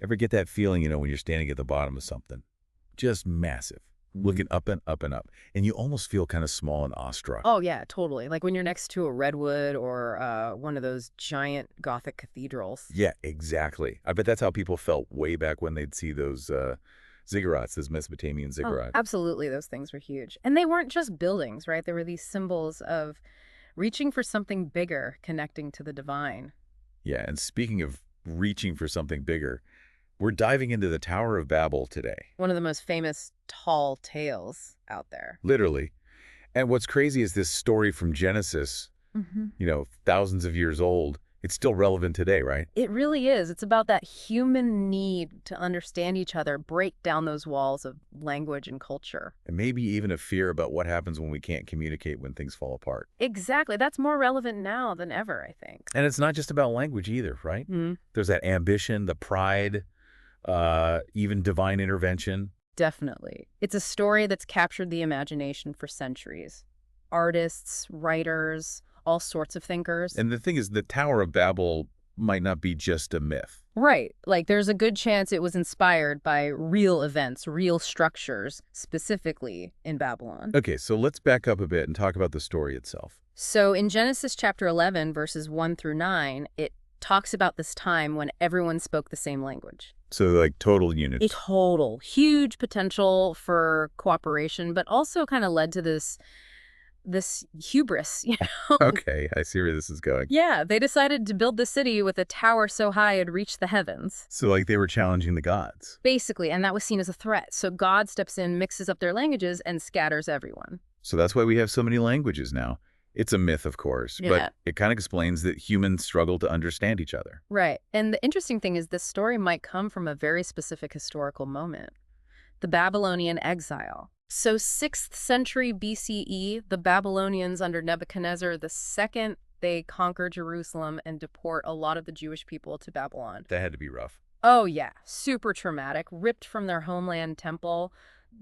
Ever get that feeling, when you're standing at the bottom of something? Just massive, looking up and up and up, and you almost feel kind of small and awestruck. Oh, yeah, totally. Like when you're next to a redwood or one of those giant Gothic cathedrals. Yeah, exactly. I bet that's how people felt way back when they'd see those ziggurats, those Mesopotamian Oh, ziggurats. absolutely. Those things were huge. And they weren't just buildings, right? They were these symbols of reaching for something bigger, connecting to the divine. Yeah, and speaking of reaching for something bigger, we're diving into the Tower of Babel today, One of the most famous tall tales out there. literally. And what's crazy is this story from Genesis, thousands of years old. It's still relevant today, right? It really is. It's about that human need to understand each other, break down those walls of language and culture. And maybe even a fear about what happens when we can't communicate when things fall apart. Exactly. That's more relevant now than ever, I think. And it's not just about language either, right? Mm, There's that ambition, the pride, even divine intervention. definitely. It's a story that's captured the imagination for centuries. Artists, writers, all sorts of thinkers. And the thing is, the Tower of Babel might not be just a myth. Right. Like there's a good chance it was inspired by real events, real structures, specifically in Babylon. Okay, so let's back up a bit and talk about the story itself. So in Genesis chapter 11, verses 1 through 9, it talks about this time when everyone spoke the same language. So like total unity. A total, huge potential for cooperation, but also kind of led to this hubris, Okay, I see where this is going. Yeah, they decided to build the city with a tower so high it'd reach the heavens. So like they were challenging the gods. Basically, and that was seen as a threat. So God steps in, mixes up their languages, and scatters everyone. So that's why we have so many languages now. It's a myth, of course, Yeah. but it kind of explains that humans struggle to understand each other. Right. And the interesting thing is this story might come from a very specific historical moment. The Babylonian exile. So 6th century BCE, the Babylonians under Nebuchadnezzar II, they conquer Jerusalem and deport a lot of the Jewish people to Babylon. That had to be rough. Oh yeah, super traumatic, ripped from their homeland temple,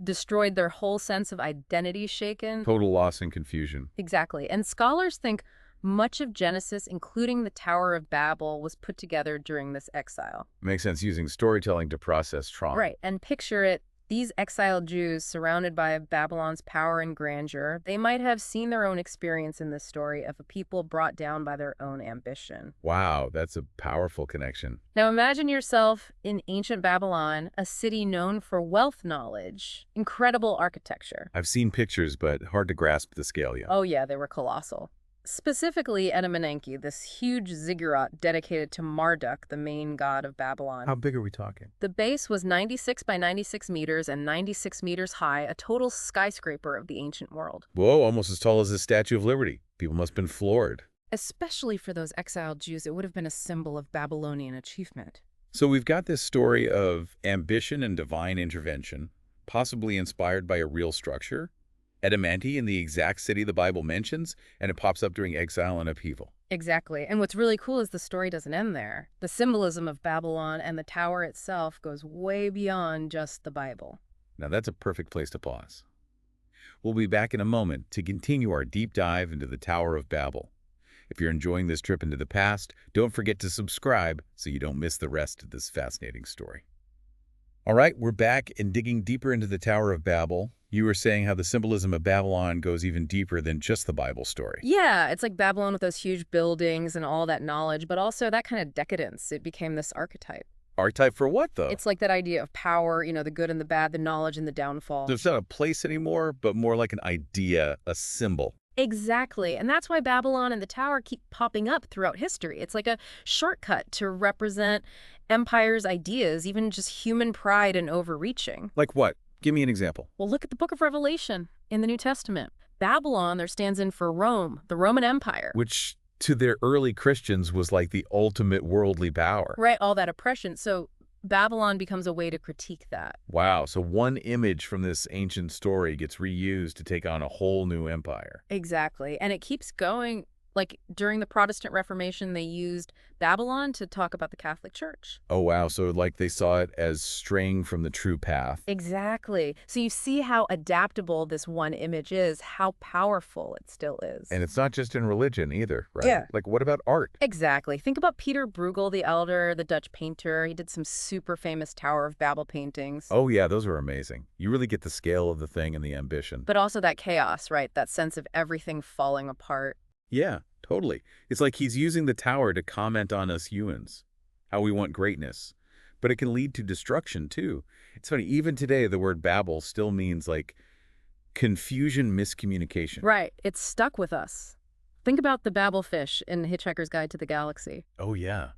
destroyed their whole sense of identity shaken. Total loss and confusion. Exactly. And scholars think much of Genesis, including the Tower of Babel, was put together during this exile. Makes sense using storytelling to process trauma. Right. And picture it, these exiled Jews surrounded by Babylon's power and grandeur, they might have seen their own experience in this story of a people brought down by their own ambition. Wow, that's a powerful connection. Now imagine yourself in ancient Babylon, a city known for wealth knowledge, incredible architecture. I've seen pictures, but hard to grasp the scale yet. Oh yeah, they were colossal. Specifically Etemenenki, this huge ziggurat dedicated to Marduk, the main god of Babylon. How big are we talking? The base was 96 by 96 meters and 96 meters high, a total skyscraper of the ancient world. Whoa, almost as tall as the Statue of Liberty. People must have been floored. Especially for those exiled Jews, it would have been a symbol of Babylonian achievement. So we've got this story of ambition and divine intervention, possibly inspired by a real structure, Etemanti in the exact city the Bible mentions, and it pops up during exile and upheaval. Exactly. And what's really cool is the story doesn't end there. The symbolism of Babylon and the tower itself goes way beyond just the Bible. Now that's a perfect place to pause. We'll be back in a moment to continue our deep dive into the Tower of Babel. If you're enjoying this trip into the past, don't forget to subscribe so you don't miss the rest of this fascinating story. All right, we're back and digging deeper into the Tower of Babel. You were saying how the symbolism of Babylon goes even deeper than just the Bible story. Yeah, it's like Babylon with those huge buildings and all that knowledge, but also that kind of decadence. It became this archetype. Archetype for what, though? It's like that idea of power, the good and the bad, the knowledge and the downfall. There's not a place anymore, but more like an idea, a symbol. Exactly. And that's why Babylon and the tower keep popping up throughout history. It's like a shortcut to represent empires' ideas, even just human pride and overreaching. Like what? Give me an example. Well, look at the book of Revelation in the New Testament. Babylon there stands in for Rome, the Roman Empire. Which, to their early Christians, was like the ultimate worldly power. Right, all that oppression. So Babylon becomes a way to critique that. Wow, so one image from this ancient story gets reused to take on a whole new empire. Exactly. And it keeps going Like during the Protestant Reformation, they used Babylon to talk about the Catholic Church. Oh, wow. So like they saw it as straying from the true path. Exactly. So you see how adaptable this one image is, how powerful it still is. And it's not just in religion either, right? Yeah. Like what about art? Exactly. Think about Peter Bruegel the Elder, the Dutch painter. He did some super famous Tower of Babel paintings. Oh, yeah, those are amazing. You really get the scale of the thing and the ambition. But also that chaos, right? That sense of everything falling apart. Yeah, totally. It's like he's using the tower to comment on us humans, how we want greatness. But it can lead to destruction, too. It's funny, even today, the word Babel still means like confusion, miscommunication. Right. It's stuck with us. Think about the Babel fish in Hitchhiker's Guide to the Galaxy. Oh, yeah.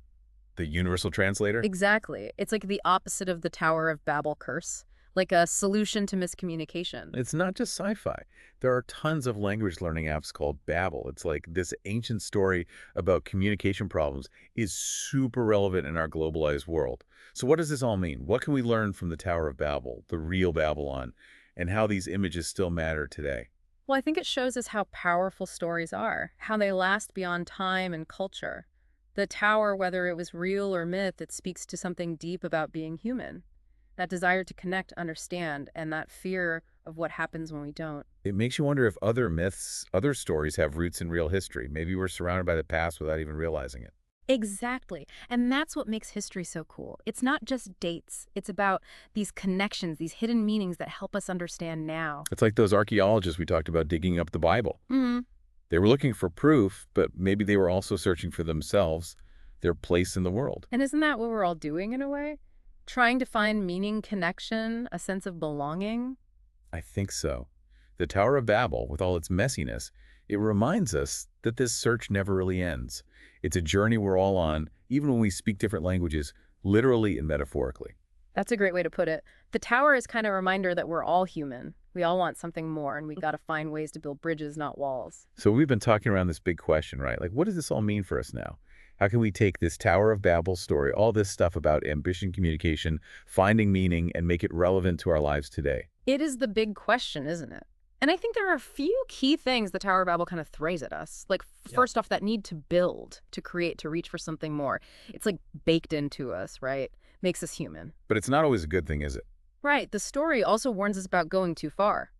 The universal translator? Exactly. It's like the opposite of the Tower of Babel curse, like a solution to miscommunication. It's not just sci-fi. There are tons of language learning apps called Babel. It's like this ancient story about communication problems is super relevant in our globalized world. So what does this all mean? What can we learn from the Tower of Babel, the real Babylon, and how these images still matter today? Well, I think it shows us how powerful stories are, how they last beyond time and culture. The tower, whether it was real or myth, it speaks to something deep about being human. That desire to connect, understand, and that fear of what happens when we don't. It makes you wonder if other myths, other stories have roots in real history. Maybe we're surrounded by the past without even realizing it. Exactly. And that's what makes history so cool. It's not just dates. It's about these connections, these hidden meanings that help us understand now. It's like those archaeologists we talked about digging up the Bible. Mm-hmm. They were looking for proof, but maybe they were also searching for themselves, their place in the world. And isn't that what we're all doing in a way? Trying to find meaning, connection, a sense of belonging? I think so. The Tower of Babel, with all its messiness, it reminds us that this search never really ends. It's a journey we're all on, even when we speak different languages, literally and metaphorically. That's a great way to put it. The tower is kind of a reminder that we're all human. We all want something more, and we got to find ways to build bridges, not walls. So we've been talking around this big question, right? Like, what does this all mean for us now? How can we take this Tower of Babel story, all this stuff about ambition, communication, finding meaning, and make it relevant to our lives today? It is the big question, isn't it? And I think there are a few key things the Tower of Babel kind of throws at us. Like, first off, that need to build, to create, to reach for something more. It's like baked into us, right? Makes us human. But it's not always a good thing, is it? Right. The story also warns us about going too far.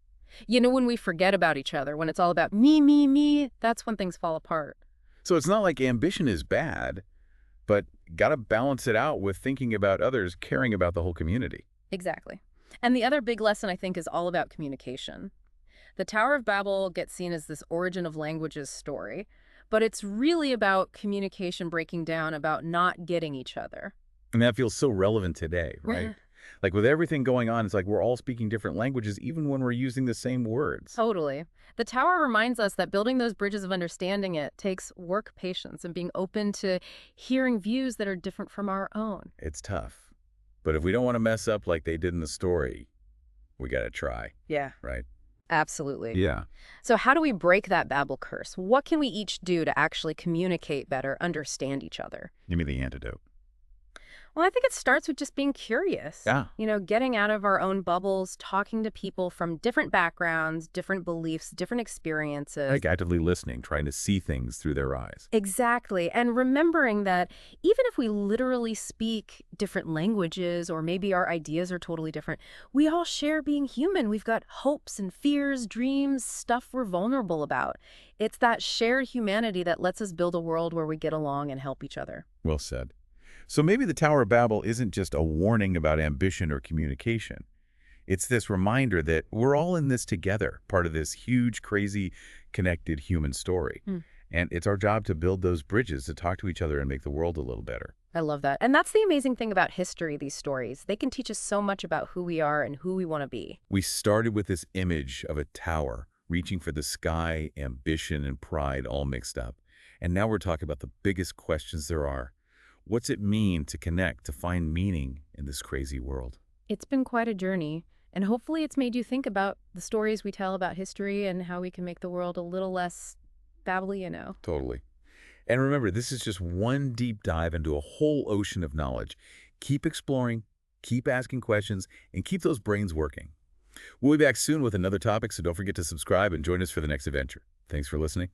You know, when we forget about each other, when it's all about me, that's when things fall apart. So it's not like ambition is bad, but got to balance it out with thinking about others, caring about the whole community. Exactly. And the other big lesson, I think, is all about communication. The Tower of Babel gets seen as this origin of languages story, but it's really about communication breaking down, about not getting each other. And that feels so relevant today, right? Like with everything going on, it's like we're all speaking different languages, even when we're using the same words. Totally. The tower reminds us that building those bridges of understanding it takes work, patience, and being open to hearing views that are different from our own. It's tough. But if we don't want to mess up like they did in the story, we got to try, Yeah, right? absolutely. Yeah. So how do we break that Babel curse? What can we each do to actually communicate better, understand each other? Give me the antidote. Well, I think it starts with just being curious. Yeah. You know, getting out of our own bubbles, talking to people from different backgrounds, different beliefs, different experiences. Like actively listening, trying to see things through their eyes. Exactly. And remembering that even if we literally speak different languages or maybe our ideas are totally different, we all share being human. We've got hopes and fears, dreams, stuff we're vulnerable about. It's that shared humanity that lets us build a world where we get along and help each other. Well said. So maybe the Tower of Babel isn't just a warning about ambition or communication. It's this reminder that we're all in this together, part of this huge, crazy, connected human story. And it's our job to build those bridges to talk to each other and make the world a little better. I love that. And that's the amazing thing about history, these stories. They can teach us so much about who we are and who we want to be. We started with this image of a tower reaching for the sky, ambition and pride all mixed up. And now we're talking about the biggest questions there are. What's it mean to connect, to find meaning in this crazy world? It's been quite a journey, and hopefully it's made you think about the stories we tell about history and how we can make the world a little less babbly, you know. Totally. And remember, this is just one deep dive into a whole ocean of knowledge. Keep exploring, keep asking questions, and keep those brains working. We'll be back soon with another topic, so don't forget to subscribe and join us for the next adventure. Thanks for listening.